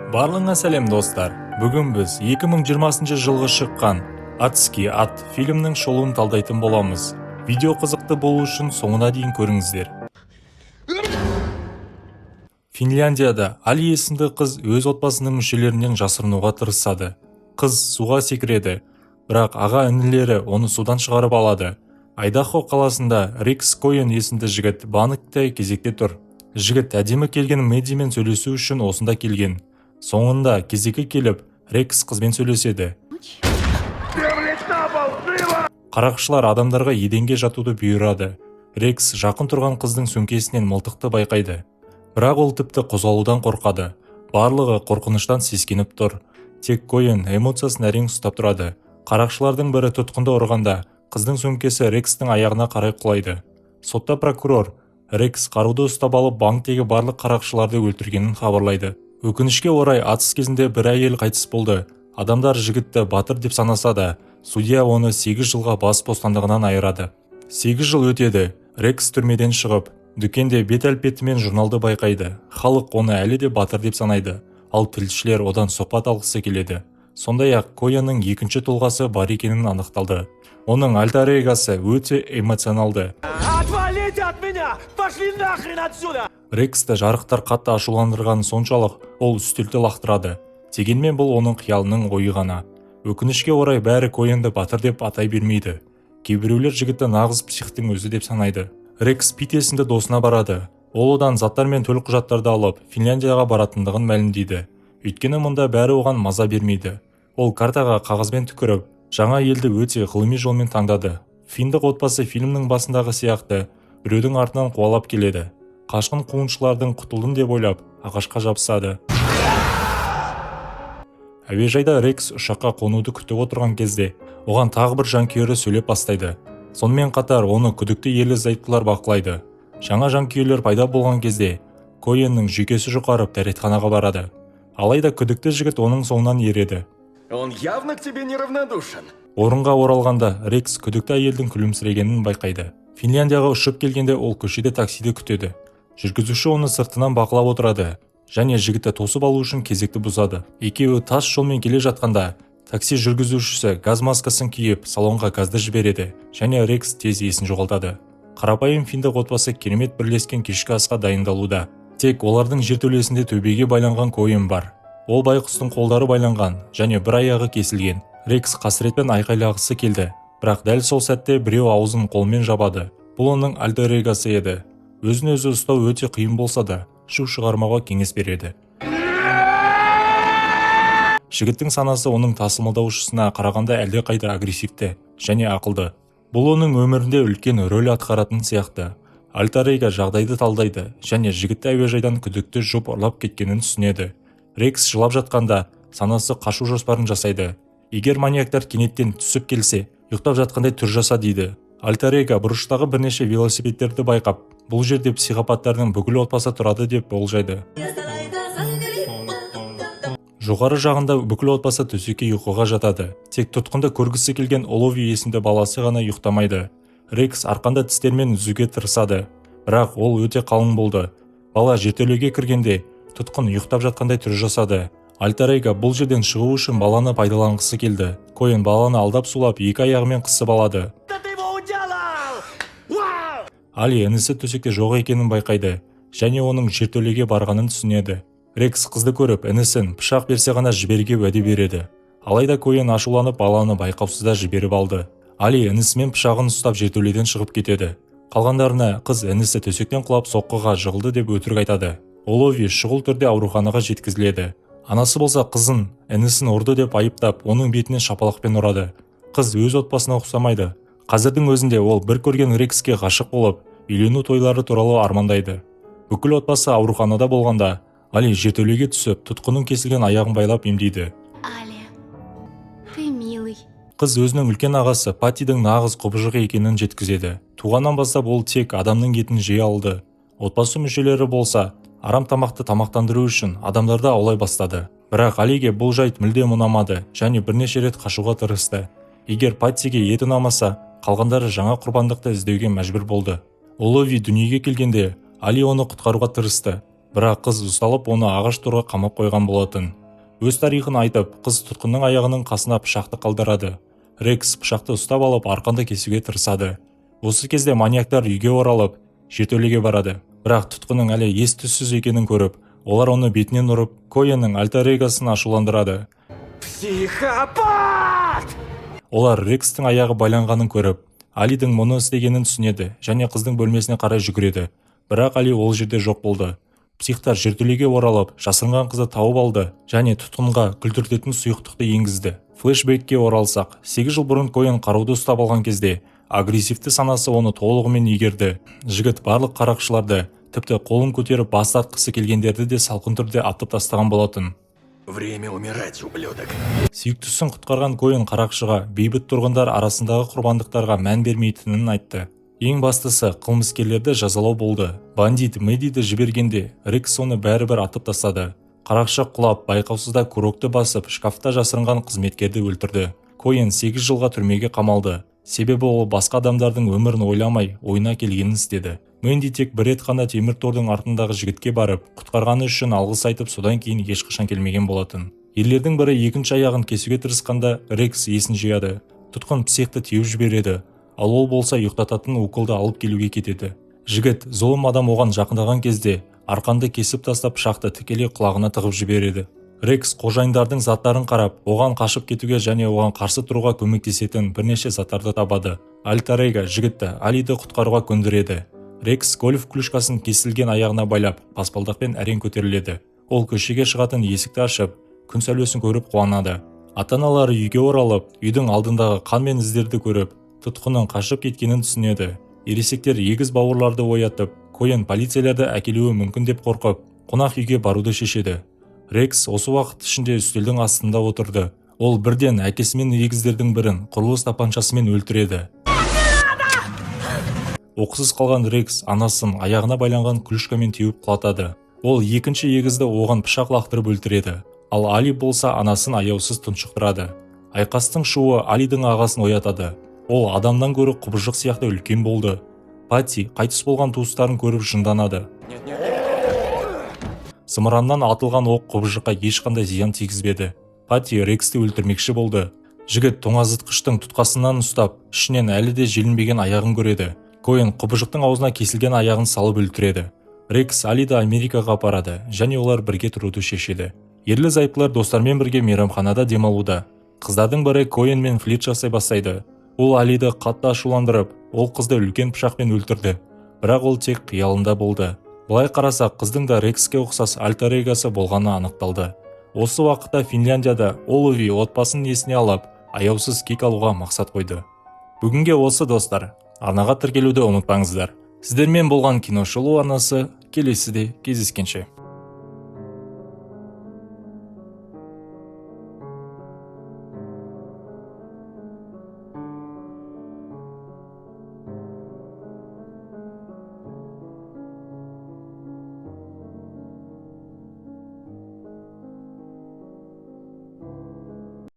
Барлығыңа сәлем достар. Бүгін біз 2020 жылғы шыққан «Адский ат» фильмнің шолуын талдайтын боламыз. Видео қызықты болу үшін соңына дейін көріңіздер. Финляндияда Али есімді қыз өз отбасының мүшелерінен жасырынуға тырысады. Қыз суға секіреді, бірақ аға інілері оны судан шығарып алады. Айдахо қаласында Рекс Койен есімді жігіт банкте кезекте тұр. Жігіт әдемі келген Мэддимен сөйлесу үшін осында келген. Соңында кезегі келіп, Рекс қызбен сөйлеседі. Қарақшылар адамдарға еденге жатуды бұйырады. Рекс жақын тұрған қыздың сөмкесінен мылтықты байқайды. Бірақ ол тіпті қозғалудан қорқады. Барлығы қорқыныштан сескеніп тұр. Тек Койен эмоциясын әрең ұстап тұрады. Қарақшылардың бірі тұтқынды ұрғанда, қыздың сөмкесі Рекстің аяғына қарай құлайды. Сотта прокурор Рекс қаруды ұстап алып банктегі барлық қарақшыларды өлтіргенін хабарлайды. Өкінішке орай атыс кезінде бір әйел қайтыс болды. Адамдар жігітті батыр деп санаса да, судья оны 8 жылға бас бостандығынан айырады. 8 жыл өтеді. Рекс түрмеден шығып, дүкенде бет әлпетімен журналды байқайды. Халық оны әлі де батыр деп санайды, ал тілшілер одан сұхбат алғысы келеді. Сондай-ақ Койеннің екінші тұлғасы бар екенін анықталды. Оның альтер эгосы өте эмоционалды. Отвалите от меня! Пошли нахрен отсюда! Рексті жарықтар қатты ашуландырған соншалық ол үстелді лақтырады. Дегенмен бұл оның қиялының ойы ғана. Өкінішке орай бәрі Койенді батыр деп атай бермейді. Кейбіреулер жігітті нағыз психтің өзі деп санайды. Рекс Пит есімді досына барады. Ол одан заттар мен төлқұжаттарды алып, Финляндияға баратындығын мәлімдейді. Өйткені мұнда бәрі оған маза бермейді. Ол картаға қағазбен түкіріп, жаңа елді өте ғылыми жолмен таңдады. Финдік отбасы фильмнің басындағы сияқты біреудің артынан қуалап келеді. Қашқын қуғыншылардың құтылдым деп ойлап, ағашқа жабысады. Әуежайда Рекс ұшаққа қонуды күтіп отырған кезде, оған тағы бір жанкүйері сөйлеп бастайды. Сонымен қатар оны күдікті ерлі-зайыптылар бақылайды. Жаңа жанкүйерлер пайда болған кезде, Койеннің жүйкесі жұқарып дәретханаға барады. Алайда күдікті жігіт оның соңынан ереді. Он явно к тебе неравнодушен. Орынға оралғанда Рекс күдікті әйелдің күлімсірегенін байқайды. Финляндияға ұшып келгенде ол көшеде таксиді күтеді. Жүргізуші оны сыртынан бақылап отырады және жігітті тосып алу үшін кезекті бұзады. Екеуі тас жолмен келе жатқанда, такси жүргізушісі газ маскасын киіп салонға газды жібереді және Рекс тез есін жоғалтады. Қарапайым финдік отбасы керемет бірлескен кешкі асқа дайындалуда. Тек олардың жертөлесінде төбеге байланған Койен бар. Ол байқұстың қолдары байланған және бір аяғы кесілген. Рекс қасіретпен айқайлағысы келді, бірақ дәл сол сәтте біреу аузын қолмен жабады. Бұл оның альтер эгосы еді. Өзін өзі ұстау өте қиын болса да, шу шығармауға кеңес береді. Жігіттің санасы оның тасымалдаушысына қарағанда әлде қайда агрессивті және ақылды. Бұл оның өмірінде үлкен рөл атқаратын сияқты. Альтер эго жағдайды талдайды және жігітті әуежайдан күдікті жұп ұрлап кеткенін түсінеді. Рекс жылап жатқанда санасы қашу жоспарын жасайды. Егер маньяктар кенеттен түсіп келсе, ұйықтап жатқандай түр жаса дейді. Альтер эго бұрыштағы бірнеше велосипедтерді байқап, бұл жерде психопаттардың бүкіл отбасы тұрады деп болжайды. Жоғары жағында бүкіл отбасы төсекке ұйқыға жатады. Тек тұтқынды көргісі келген Олови есімді баласы ғана ұйықтамайды. Рекс арқанда тістермен үзуге тырысады, бірақ ол өте қалың болды. Бала жертөлеге кіргенде, тұтқын ұйықтап жатқандай түр жасады. Альтер эго бұл жерден шығу үшін баланы пайдаланғысы келді. Койен баланы алдап сулап екі аяғымен қысып алады. Али інісі төсекте жоқ екенін байқайды және оның жертөлеге барғанын түсінеді. Рекс қызды көріп, інісін пышақ берсе ғана жіберуге уәде береді. Алайда Койен ашуланып баланы байқаусызда жіберіп алды. Али інісімен пышағын ұстап жертөледен шығып кетеді. Қалғандарына қыз інісі төсектен құлап соққыға жығылды деп өтірік айтады. Олови шұғыл түрде ауруханаға жеткізіледі. Анасы болса қызын, інісін ұрды деп айыптап, оның бетінен шапалақпен ұрады. Қыз өз отбасына ұқсамайды. Қазірдің өзінде ол бір көрген Рекске ғашық болып, үйлену тойлары туралы армандайды. Бүкіл отбасы ауруханада болғанда, Али жертөлеге түсіп, тұтқынның кесілген аяғын байлап емдейді. Қыз өзінің үлкен ағасы Паттидің нағыз құбыжық екенін жеткізеді. Туғаннан бастап ол тек адамның етін жей алды. Отбасы мүшелері болса, арам тамақты тамақтандыру үшін адамдарды аулай бастады. Бірақ Алиге бұл жайт мүлдем ұнамады және бірнеше рет қашуға тырысты. Егер Паттиге ет ұнамаса, қалғандары жаңа құрбандықты іздеуге мәжбүр болды. Олови дүниеге келгенде, Али оны құтқаруға тырысты. бірақ қыз ұсталып оны ағаш торға қамап қойған болатын. Өз тарихын айтып, қыз тұтқынның аяғының қасына пышақты қалдырады. Рекс пышақты ұстап алып арқанды кесуге тырысады. Осы кезде маньяктар үйге оралып, жертөлеге барады. Бірақ тұтқынның әлі ес-түссіз екенін көріп, олар оны бетінен ұрып, Коэннің альтер-эгосын ашуландырады. Психопат! Олар Рекстің аяғы байланғанын көріп, Алидің мұны істегенін түсінеді және қыздың бөлмесіне қарай жүгіреді. Бірақ Али ол жерде жоқ болды. Психтар жертөлеге оралып, жасырынған қызды тауып алды және тұтқынға күлдіртетін сұйықтықты енгізді. Флешбекке оралсақ, 8 жыл бұрын Коэн қаруды ұстап алған кезде агрессивті санасы оны толығымен игерді. Жігіт барлық қарақшыларды, тіпті қолын көтеріп бас тартқысы келгендерді де салқын түрде атып тастаған болатын. Время умирать, ублюдок. Сүйіктісін құтқарған Коэн қарақшыға бейбіт тұрғындар арасындағы құрбандықтарға мән бермейтінін айтты. Ең бастысы қылмыскерлерді жазалау болды. Бандит Мэдиді жібергенде Рекс оны бәрібір атып тастады. Қарақшы құлап, байқаусызда курокты басып, шкафта жасырынған қызметкерді өлтірді. Коэн 8 жылға түрмеге қамалды. Себебі ол басқа адамдардың өмірін ойламай, ойына келгенін істеді. Мэнди тек бір рет қана темір тордың артындағы жігітке барып, құтқарғаны үшін алғыс айтып, содан кейін ешқашан келмеген болатын. Ерлердің бірі екінші аяғын кесуге тырысқанда Рекс есін жияды. Тұтқын психты теуіп жібереді, ал ол болса ұйықтататын уколды алып келуге кетеді. Жігіт зұлым адам оған жақындаған кезде арқанды кесіп тастап пышақты тікелей құлағына тығып жібереді. Рекс қожайындардың заттарын қарап, оған қашып кетуге және оған қарсы тұруға көмектесетін бірнеше заттарды табады. Альтер-эго жігітті Алиді құтқаруға көндіреді. Рекс гольф клюшкасын кесілген аяғына байлап, баспалдақпен әрең көтеріледі. Ол көшеге шығатын есікті ашып, күн сәулесін көріп қуанады. Ата-аналары үйге оралып, үйдің алдындағы қан мен іздерді көріп, тұтқынның қашып кеткенін түсінеді. Ересектер егіз бауырларды оятып, Коэн полицияларды әкелуі мүмкін деп қорқып, қонақ үйге баруды шешеді. Рекс осы уақыт ішінде үстелдің астында отырды. Ол бірден әкесімен егіздердің бірін құрылыс тапаншасымен өлтіреді. Оқсыз қалған Рекс анасын аяғына байланған клюшкамен теуіп құлатады. Ол екінші егізді оған пышақ лақтырып өлтіреді. Ал Али болса анасын аяусыз тұншықтырады. Айқастың шуы Алидің ағасын оятады. Ол адамнан гөрі құбыжық сияқты үлкен болды. Патти қайтыс болған туыстарын көріп жынданады. Зымыраннан атылған оқ құбыжыққа ешқандай зиян тигізбеді. Патти Рексті өлтірмекші болды. Жігіт тоңазытқыштың тұтқасынан ұстап, ішінен әлі де желінбеген аяғын көреді. Коэн құбыжықтың аузына кесілген аяғын салып өлтіреді. Рекс Алиді Америкаға апарады және олар бірге тұруды шешеді. Ерлі зайыптылар достармен бірге мейрамханада демалуда. Қыздардың бірі Коэнмен флирт жасай бастайды. Ол Алиді қатты ашуландырып, ол қызды үлкен пышақпен өлтірді. Бірақ ол тек қиялында болды. Былай қарасақ, қыздың да Рекске ұқсас альтер-эгосы болғаны анықталды. Осы уақытта Финляндияда Олови отбасын есіне алып, аяусыз кек алуға мақсат қойды. Бүгінге осы достар. Арнаға тіркелуді ұмытпаңыздар. Сіздермен болған Киношолу арнасы келесіде кездескенше.